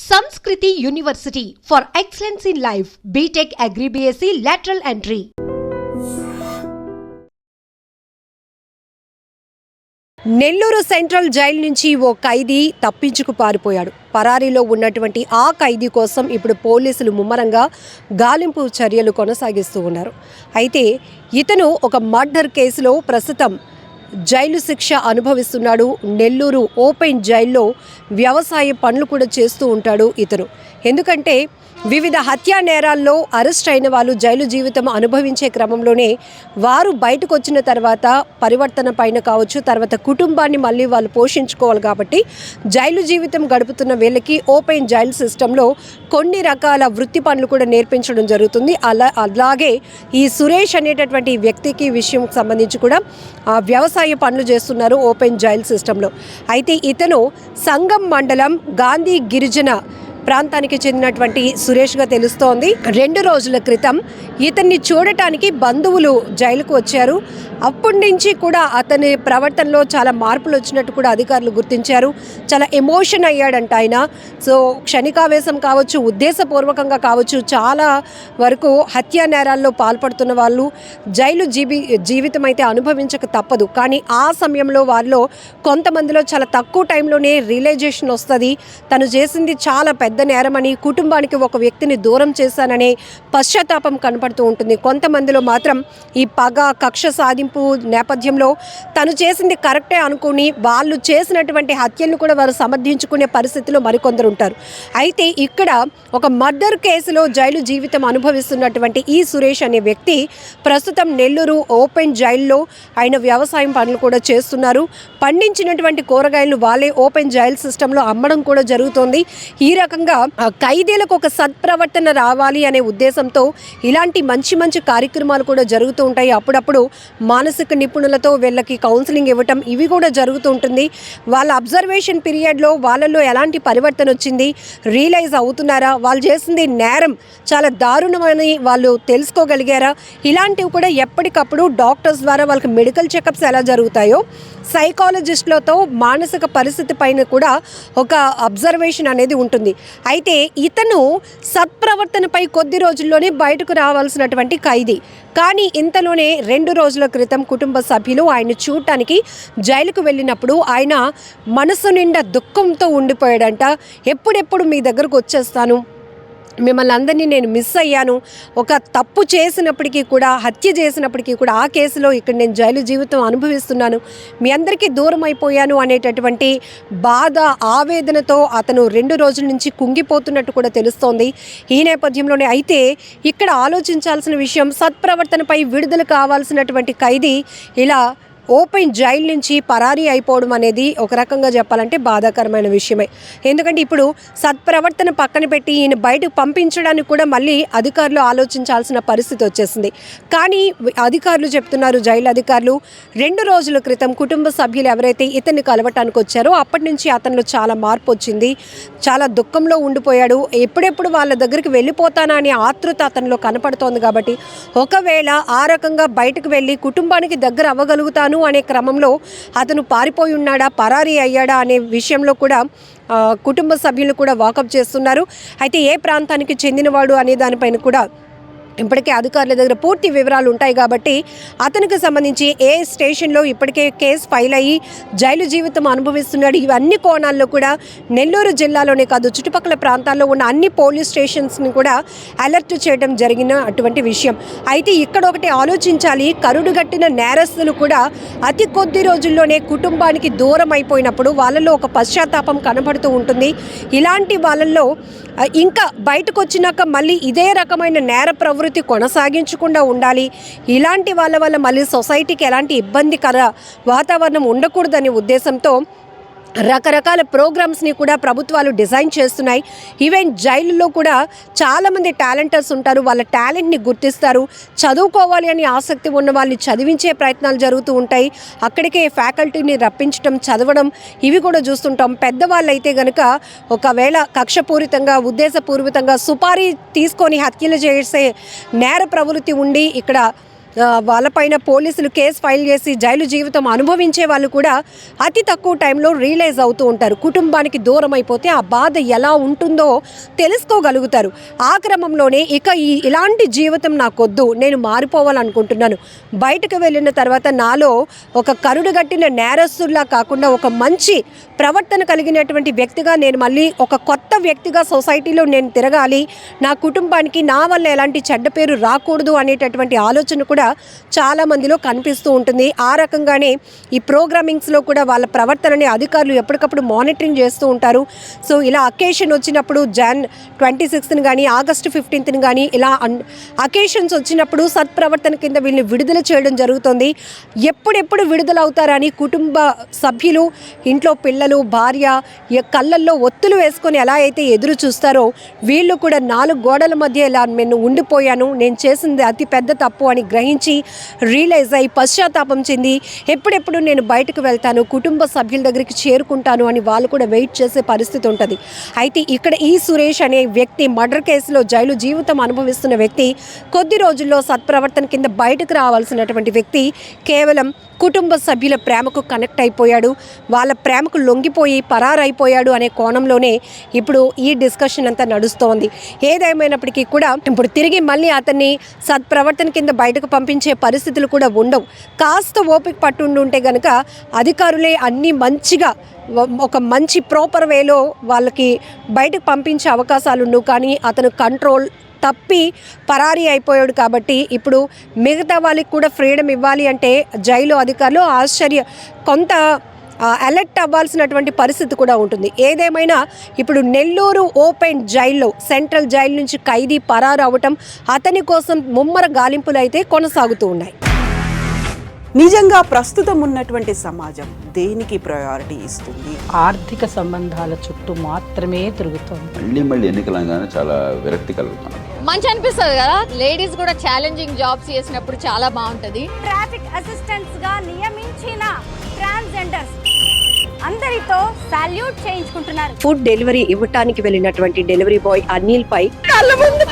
Sanskriti University for excellence in life. BTech Agri BSc lateral entry. Nellore central jail నుంచి ఓ ఖైదీ తప్పించుకు పారిపోయాడు. పరారీలో ఉన్నటువంటి ఆ ఖైదీ కోసం ఇప్పుడు పోలీసులు ముమ్మరంగా గాలింపు చర్యలు కొనసాగిస్తూ ఉన్నారు. అయితే ఇతను ఒక మర్డర్ కేసులో ప్రస్తుతం జైలు శిక్ష అనుభవిస్తున్నాడు. నెల్లూరు ఓపెన్ జైల్లో వ్యవసాయ పనులు కూడా చేస్తూ ఉంటాడు ఇతను. ఎందుకంటే వివిధ హత్యా నేరాల్లో అరెస్ట్ అయిన వాళ్ళు జైలు జీవితం అనుభవించే క్రమంలోనే వారు బయటకు వచ్చిన తర్వాత పరివర్తన పైన కావచ్చు, తర్వాత కుటుంబాన్ని మళ్ళీ వాళ్ళు పోషించుకోవాలి. కాబట్టి జైలు జీవితం గడుపుతున్న వీళ్ళకి ఓపెన్ జైలు సిస్టంలో కొన్ని రకాల వృత్తి పనులు కూడా నేర్పించడం జరుగుతుంది. అలాగే ఈ సురేష్ అనేటటువంటి వ్యక్తికి విషయం సంబంధించి కూడా వ్యవసాయ పనులు చేస్తున్నారు ఓపెన్ జైలు సిస్టంలో. అయితే ఇతను సంగం మండలం గాంధీ గిరిజన ప్రాంతానికి చెందినటువంటి సురేష్గా తెలుస్తోంది. 2 రోజుల క్రితం ఇతన్ని చూడటానికి బంధువులు జైలుకు వచ్చారు. అప్పటి నుంచి కూడా అతని ప్రవర్తనలో చాలా మార్పులు వచ్చినట్టు కూడా అధికారులు గుర్తించారు. చాలా ఎమోషన్ అయ్యాడంట ఆయన. సో క్షణికావేశం కావచ్చు, ఉద్దేశపూర్వకంగా కావచ్చు, చాలా వరకు హత్యా నేరాల్లో పాల్పడుతున్న వాళ్ళు జైలు జీవితం అయితే అనుభవించక తప్పదు. కానీ ఆ సమయంలో వారిలో కొంతమందిలో చాలా తక్కువ టైంలోనే రియలైజేషన్ వస్తుంది. తను చేసింది చాలా పెద్ద నేరమని, కుటుంబానికి ఒక వ్యక్తిని దూరం చేశాననే పశ్చాత్తాపం కనపడుతూ ఉంటుంది. కొంతమందిలో మాత్రం ఈ పగ, కక్ష సాధింపు నేపథ్యంలో తను చేసింది కరెక్టే అనుకుని వాళ్ళు చేసినటువంటి హత్యలను కూడా వారు సమర్థించుకునే పరిస్థితిలో మరికొందరు ఉంటారు. అయితే ఇక్కడ ఒక మర్డర్ కేసులో జైలు జీవితం అనుభవిస్తున్నటువంటి ఈ సురేష్ అనే వ్యక్తి ప్రస్తుతం నెల్లూరు ఓపెన్ జైల్లో ఆయన వ్యవసాయం పనులు కూడా చేస్తున్నారు. పండించినటువంటి కూరగాయలు వాళ్ళే ఓపెన్ జైల్ సిస్టంలో అమ్మడం కూడా జరుగుతోంది. ఈ రకంగా ఖైదీలకు ఒక సత్ప్రవర్తన రావాలి అనే ఉద్దేశంతో ఇలాంటి మంచి మంచి కార్యక్రమాలు కూడా జరుగుతూ ఉంటాయి. అప్పుడప్పుడు మానసిక నిపుణులతో వీళ్ళకి కౌన్సిలింగ్ ఇవ్వటం ఇవి కూడా జరుగుతూ ఉంటుంది. వాళ్ళ అబ్జర్వేషన్ పీరియడ్లో వాళ్ళలో ఎలాంటి పరివర్తన వచ్చింది, రియలైజ్ అవుతున్నారా, వాళ్ళు చేసింది నేరం చాలా దారుణమని వాళ్ళు తెలుసుకోగలిగారా, ఇలాంటివి కూడా ఎప్పటికప్పుడు డాక్టర్స్ ద్వారా వాళ్ళకి మెడికల్ చెకప్స్ ఎలా జరుగుతాయో సైకాలజిస్టులతో మానసిక పరిస్థితి పైన కూడా ఒక అబ్జర్వేషన్ అనేది ఉంటుంది. అయితే ఇతను సత్ప్రవర్తనపై కొద్ది రోజుల్లోనే బయటకు రావాల్సినటువంటి ఖైదీ. కానీ ఇంతలోనే 2 రోజుల క్రితం కుటుంబ సభ్యులు ఆయన చూడటానికి జైలుకు వెళ్ళినప్పుడు ఆయన మనసు నిండా దుఃఖంతో ఉండిపోయాడంట. ఎప్పుడెప్పుడు మీ దగ్గరకు వచ్చేస్తాను, మిమ్మల్ని అందరినీ నేను మిస్ అయ్యాను, ఒక తప్పు చేసినప్పటికీ కూడా, హత్య చేసినప్పటికీ కూడా ఆ కేసులో ఇక్కడ నేను జైలు జీవితం అనుభవిస్తున్నాను, మీ అందరికీ దూరం అయిపోయాను అనేటటువంటి బాధ, ఆవేదనతో అతను 2 రోజుల నుంచి కుంగిపోతున్నట్టు కూడా తెలుస్తోంది. ఈ నేపథ్యంలోనే అయితే ఇక్కడ ఆలోచించాల్సిన విషయం, సత్ప్రవర్తనపై విడుదల కావాల్సినటువంటి ఖైదీ ఇలా ఓపెన్ జైలు నుంచి పరారీ అయిపోవడం అనేది ఒక రకంగా చెప్పాలంటే బాధాకరమైన విషయమే. ఎందుకంటే ఇప్పుడు సత్ప్రవర్తన పక్కన పెట్టి ఈయన బయటకు పంపించడానికి కూడా మళ్ళీ అధికారులు ఆలోచించాల్సిన పరిస్థితి వచ్చేసింది. కానీ అధికారులు చెప్తున్నారు, జైలు అధికారులు 2 రోజుల క్రితం కుటుంబ సభ్యులు ఎవరైతే ఇతన్ని కలవటానికి వచ్చారో అప్పటి నుంచి అతనిలో చాలా మార్పు వచ్చింది. చాలా దుఃఖంలో ఉండిపోయాడు. ఎప్పుడెప్పుడు వాళ్ళ దగ్గరికి వెళ్ళిపోతానా అనే ఆతృత అతనిలో కనపడుతోంది. కాబట్టి ఒకవేళ ఆ రకంగా బయటకు వెళ్ళి కుటుంబానికి దగ్గర అవ్వగలుగుతాను అనే క్రమంలో అతను పారిపోయి ఉన్నాడా, పరారీ అయ్యాడా అనే విషయంలో కూడా కుటుంబ సభ్యులు కూడా వాకప్ చేస్తున్నారు. అయితే ఏ ప్రాంతానికి చెందినవాడు అనే దానిపైన కూడా ఇప్పటికే అధికారుల దగ్గర పూర్తి వివరాలు ఉంటాయి. కాబట్టి అతనికి సంబంధించి ఏ స్టేషన్లో ఇప్పటికే కేసు ఫైల్ అయ్యి జైలు జీవితం అనుభవిస్తున్నాడు, ఇవన్నీ కోణాల్లో కూడా నెల్లూరు జిల్లాలోనే కాదు చుట్టుపక్కల ప్రాంతాల్లో ఉన్న అన్ని పోలీస్ స్టేషన్స్ని కూడా అలర్ట్ చేయడం జరిగిన అటువంటి విషయం. అయితే ఇక్కడ ఒకటి ఆలోచించాలి, కరుడుగట్టిన నేరస్తులు కూడా అతి కొద్ది రోజుల్లోనే కుటుంబానికి దూరం అయిపోయినప్పుడు వాళ్ళలో ఒక పశ్చాత్తాపం కనబడుతూ ఉంటుంది. ఇలాంటి వాళ్ళల్లో ఇంకా బయటకు వచ్చినాక మళ్ళీ ఇదే రకమైన నేర ప్రవృత్తి కొనసాగించకుండా ఉండాలి. ఇలాంటి వాళ్ళ వల్ల మళ్ళీ సొసైటీకి ఎలాంటి ఇబ్బందికర వాతావరణం ఉండకూడదనే ఉద్దేశంతో రకరకాల ప్రోగ్రామ్స్ని కూడా ప్రభుత్వాలు డిజైన్ చేస్తున్నాయి. ఈవెన్ జైలులో కూడా చాలామంది టాలెంటర్స్ ఉంటారు. వాళ్ళ టాలెంట్ని గుర్తిస్తారు. చదువుకోవాలి అని ఆసక్తి ఉన్న వాళ్ళని చదివించే ప్రయత్నాలు జరుగుతూ ఉంటాయి. అక్కడికే ఫ్యాకల్టీని రప్పించడం, చదవడం ఇవి కూడా చూస్తుంటాం. పెద్దవాళ్ళు అయితే కనుక ఒకవేళ కక్షపూరితంగా, ఉద్దేశపూర్వకంగా సుపారీ తీసుకొని హత్యలు చేసే నేర ప్రవృత్తి ఉండి ఇక్కడ వాళ్ళపైన పోలీసులు కేసు ఫైల్ చేసి జైలు జీవితం అనుభవించే వాళ్ళు కూడా అతి తక్కువ టైంలో రియలైజ్ అవుతూ ఉంటారు. కుటుంబానికి దూరం అయిపోతే ఆ బాధ ఎలా ఉంటుందో తెలుసుకోగలుగుతారు. ఆ క్రమంలోనే ఇలాంటి జీవితం నాకొద్దు, నేను మారిపోవాలనుకుంటున్నాను, బయటకు వెళ్ళిన తర్వాత నాలో ఒక కరుడుగట్టిన నేరస్తుల్లా కాకుండా ఒక మంచి ప్రవర్తన కలిగినటువంటి వ్యక్తిగా నేను మళ్ళీ ఒక కొత్త వ్యక్తిగా సొసైటీలో నేను తిరగాలి, నా కుటుంబానికి నా వల్ల ఎలాంటి చెడ్డ పేరు రాకూడదు అనేటటువంటి ఆలోచన కూడా చాలామందిలో కనిపిస్తూ ఉంటుంది. ఆ రకంగానే ఈ ప్రోగ్రామింగ్స్లో కూడా వాళ్ళ ప్రవర్తనని అధికారులు ఎప్పటికప్పుడు మానిటరింగ్ చేస్తూ ఉంటారు. సో ఇలా అకేషన్ వచ్చినప్పుడు Jan 26th కానీ August 15th కానీ ఇలా అకేషన్స్ వచ్చినప్పుడు సత్ప్రవర్తన కింద వీళ్ళని విడుదల చేయడం జరుగుతుంది. ఎప్పుడెప్పుడు విడుదల అవుతారని కుటుంబ సభ్యులు, ఇంట్లో పిల్లలు, భార్య కళ్ళల్లో ఒత్తులు వేసుకొని ఎలా అయితే ఎదురు చూస్తారో వీళ్ళు కూడా 4 గోడల మధ్య ఇలా నేను ఉండిపోయాను, నేను చేసింది అతి పెద్ద తప్పు అని గ్రహించి రియలైజ్ అయ్యి పశ్చాత్తాపం చెంది ఎప్పుడెప్పుడు నేను బయటకు వెళ్తాను, కుటుంబ సభ్యుల దగ్గరికి చేరుకుంటాను అని వాళ్ళు కూడా వెయిట్ చేసే పరిస్థితి ఉంటుంది. అయితే ఇక్కడ ఈ సురేష్ అనే వ్యక్తి మర్డర్ కేసులో జైలు జీవితం అనుభవిస్తున్న వ్యక్తి కొద్ది రోజుల్లో సత్ప్రవర్తన కింద బయటకు రావాల్సినటువంటి వ్యక్తి కేవలం కుటుంబ సభ్యుల ప్రేమకు కనెక్ట్ అయిపోయాడు, వాళ్ళ ప్రేమకు లొంగిపోయి పరారైపోయాడు అనే కోణంలోనే ఇప్పుడు ఈ డిస్కషన్ అంతా నడుస్తోంది. ఏదేమైనప్పటికీ కూడా ఇప్పుడు తిరిగి మళ్ళీ అతన్ని సత్ప్రవర్తన కింద బయటకు పంపించే పరిస్థితులు కూడా ఉండవు. కాస్త ఓపిక పట్టుండుంటే కనుక అధికారులే అన్నీ మంచిగా ఒక మంచి ప్రాపర్ వేలో వాళ్ళకి బయటకు పంపించే అవకాశాలు ఉండవు. కానీ అతను కంట్రోల్ తప్పి పరారీ అయిపోయాడు కాబట్టి ఇప్పుడు మిగతా వాళ్ళకి కూడా ఫ్రీడమ్ ఇవ్వాలి అంటే జైలు అధికారులు కొంత అలర్ట్ అవ్వాల్సినటువంటి పరిస్థితి కూడా ఉంటుంది. ఏదేమైనా ఇప్పుడు నెల్లూరు ఓపెన్ జైల్లో సెంట్రల్ జైలు నుంచి ఖైదీ పరారు అవ్వటం, అతని కోసం ముమ్మర గాలింపులు అయితే కొనసాగుతూ ఉన్నాయి. నిజంగా ప్రస్తుతం ఉన్నటువంటి సమాజం దేనికి ప్రయారిటీ ఇస్తుంది? ఆర్థిక సంబంధాల చుట్టూ మాత్రమే తిరుగుతుంది. మళ్ళీ ఎన్నికలంగానే చాలా విరక్తి కలుగుతున్నాం. మంచి అనిపిస్తుంది కదా, లేడీస్ కూడా ఛాలెంజింగ్ జాబ్స్ చేసినప్పుడు చాలా బాగుంటది. ట్రాఫిక్ అసిస్టెంట్స్ గా నియమించిన ట్రాన్స్జెండర్స్ అందరితో సాల్యూట్ చేయించుకుంటున్నారు. ఫుడ్ డెలివరీ ఇవ్వటానికి వెళ్ళినటువంటి డెలివరీ బాయ్ అనిల్ పై కళ్ళ ముందు